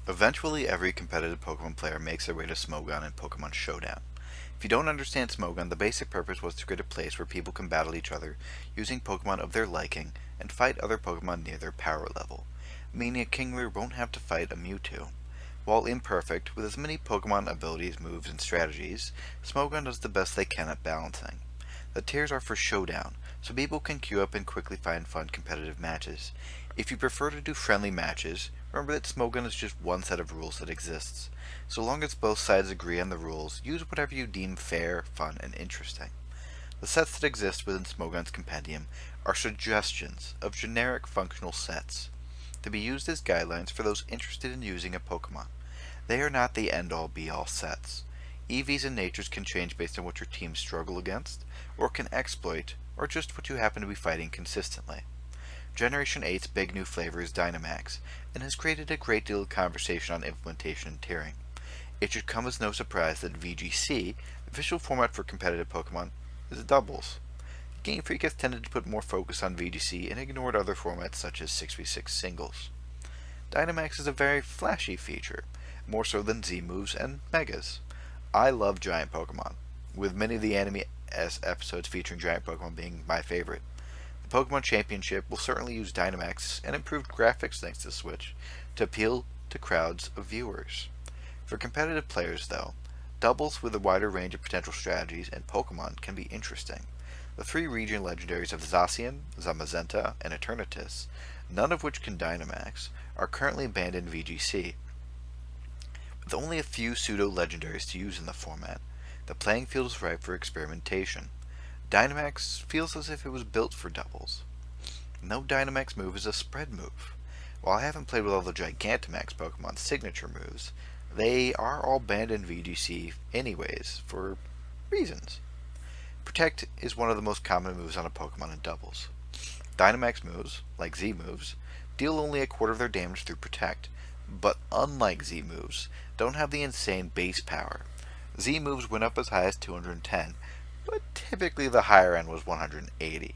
Eventually, every competitive Pokemon player makes their way to Smogon in Pokemon Showdown. If you don't understand Smogon, the basic purpose was to create a place where people can battle each other using Pokemon of their liking and fight other Pokemon near their power level, meaning a Kingler won't have to fight a Mewtwo. While imperfect, with as many Pokemon abilities, moves, and strategies, Smogon does the best they can at balancing. The tiers are for Showdown, so people can queue up and quickly find fun competitive matches. If you prefer to do friendly matches, remember that Smogon is just one set of rules that exists. So long as both sides agree on the rules, use whatever you deem fair, fun, and interesting. The sets that exist within Smogon's compendium are suggestions of generic functional sets, to be used as guidelines for those interested in using a Pokemon. They are not the end-all be-all sets. EVs and natures can change based on what your teams struggle against, or can exploit, or just what you happen to be fighting consistently. Generation 8's big new flavor is Dynamax, and has created a great deal of conversation on implementation and tiering. It should come as no surprise that VGC, the official format for competitive Pokemon, is doubles. Game Freak has tended to put more focus on VGC and ignored other formats such as 6v6 singles. Dynamax is a very flashy feature, more so than Z moves and Megas. I love giant Pokemon, with many of the anime episodes featuring giant Pokemon being my favorite. The Pokemon Championship will certainly use Dynamax and improved graphics thanks to Switch to appeal to crowds of viewers. For competitive players, though, doubles with a wider range of potential strategies and Pokemon can be interesting. The three region legendaries of Zacian, Zamazenta, and Eternatus, none of which can Dynamax, are currently banned in VGC. With only a few pseudo-legendaries to use in the format, the playing field is ripe for experimentation. Dynamax feels as if it was built for doubles. No Dynamax move is a spread move. While I haven't played with all the Gigantamax Pokemon's signature moves, they are all banned in VGC anyways, for reasons. Protect is one of the most common moves on a Pokemon in doubles. Dynamax moves, like Z moves, deal only a quarter of their damage through Protect, but unlike Z moves, don't have the insane base power. Z moves went up as high as 210, but typically the higher end was 180.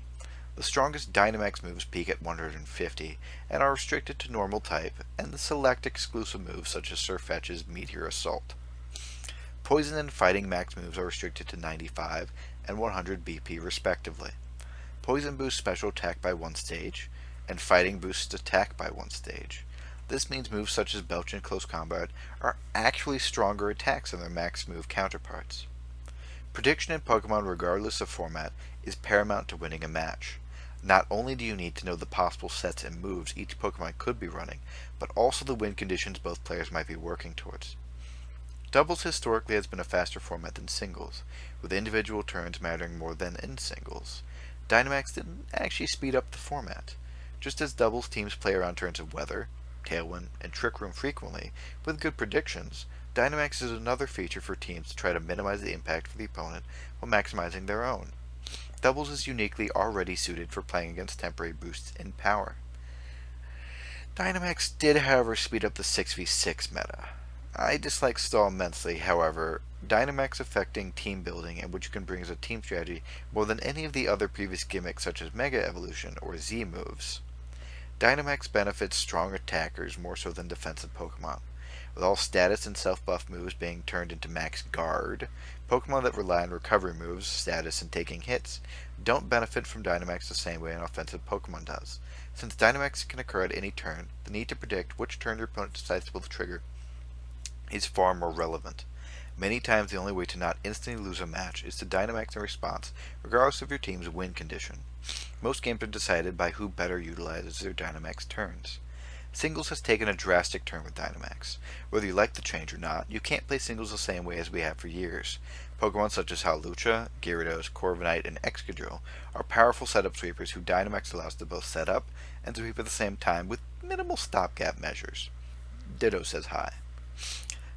The strongest Dynamax moves peak at 150, and are restricted to normal type, and the select exclusive moves such as Surfetch's Meteor Assault. Poison and Fighting max moves are restricted to 95 and 100 BP respectively. Poison boosts special attack by one stage, and Fighting boosts attack by one stage. This means moves such as Belch in close combat are actually stronger attacks than their max move counterparts. Prediction in Pokemon, regardless of format, is paramount to winning a match. Not only do you need to know the possible sets and moves each Pokemon could be running, but also the win conditions both players might be working towards. Doubles historically has been a faster format than singles, with individual turns mattering more than in singles. Dynamax didn't actually speed up the format. Just as doubles teams play around turns of Weather, Tailwind, and Trick Room frequently, with good predictions, Dynamax is another feature for teams to try to minimize the impact for the opponent while maximizing their own. Doubles is uniquely already suited for playing against temporary boosts in power. Dynamax did, however, speed up the 6v6 meta. I dislike Stall immensely, however, Dynamax affecting team building and what you can bring as a team strategy more than any of the other previous gimmicks such as Mega Evolution or Z moves. Dynamax benefits strong attackers more so than defensive Pokemon. With all status and self-buff moves being turned into max guard, Pokemon that rely on recovery moves, status, and taking hits don't benefit from Dynamax the same way an offensive Pokemon does. Since Dynamax can occur at any turn, the need to predict which turn your opponent decides to pull the trigger is far more relevant. Many times the only way to not instantly lose a match is to Dynamax in response, regardless of your team's win condition. Most games are decided by who better utilizes their Dynamax turns. Singles has taken a drastic turn with Dynamax. Whether you like the change or not, you can't play singles the same way as we have for years. Pokemon such as Hawlucha, Gyarados, Corviknight, and Excadrill are powerful setup sweepers who Dynamax allows to both set up and sweep at the same time with minimal stopgap measures. Ditto says hi.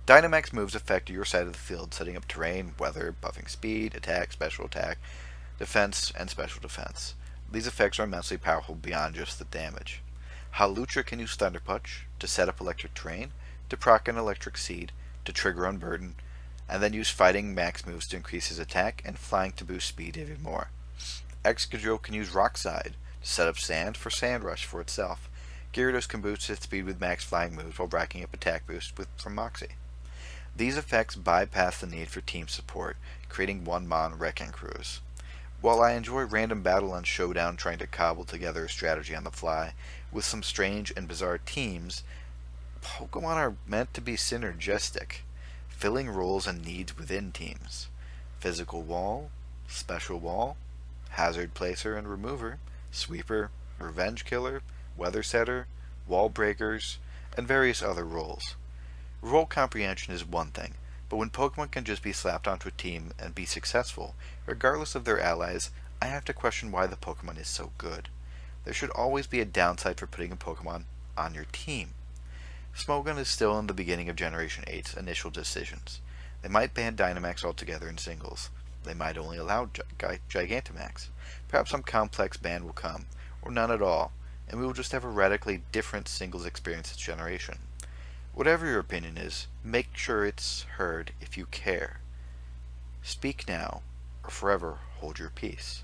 Dynamax moves affect your side of the field, setting up terrain, weather, buffing speed, attack, defense, and special defense. These effects are immensely powerful beyond just the damage. Hawlucha can use Thunder Punch to set up electric terrain, to proc an electric seed, to trigger Unburden, and then use fighting max moves to increase his attack and flying to boost speed even more. Excadrill can use Rock Slide to set up Sand for Sand Rush for itself. Gyarados can boost its speed with max flying moves while racking up attack boost from Moxie. These effects bypass the need for team support, creating one-mon wrecking crews. While I enjoy random battle on Showdown trying to cobble together a strategy on the fly, with some strange and bizarre teams, Pokemon are meant to be synergistic, filling roles and needs within teams. Physical Wall, Special Wall, Hazard Placer and Remover, Sweeper, Revenge Killer, Weather Setter, Wall Breakers, and various other roles. Role comprehension is one thing, but when Pokemon can just be slapped onto a team and be successful, regardless of their allies, I have to question why the Pokemon is so good. There should always be a downside for putting a Pokemon on your team. Smogon is still in the beginning of Generation 8's initial decisions. They might ban Dynamax altogether in singles. They might only allow Gigantamax. Perhaps some complex ban will come, or none at all, and we will just have a radically different singles experience this generation. Whatever your opinion is, make sure it's heard if you care. Speak now, or forever hold your peace.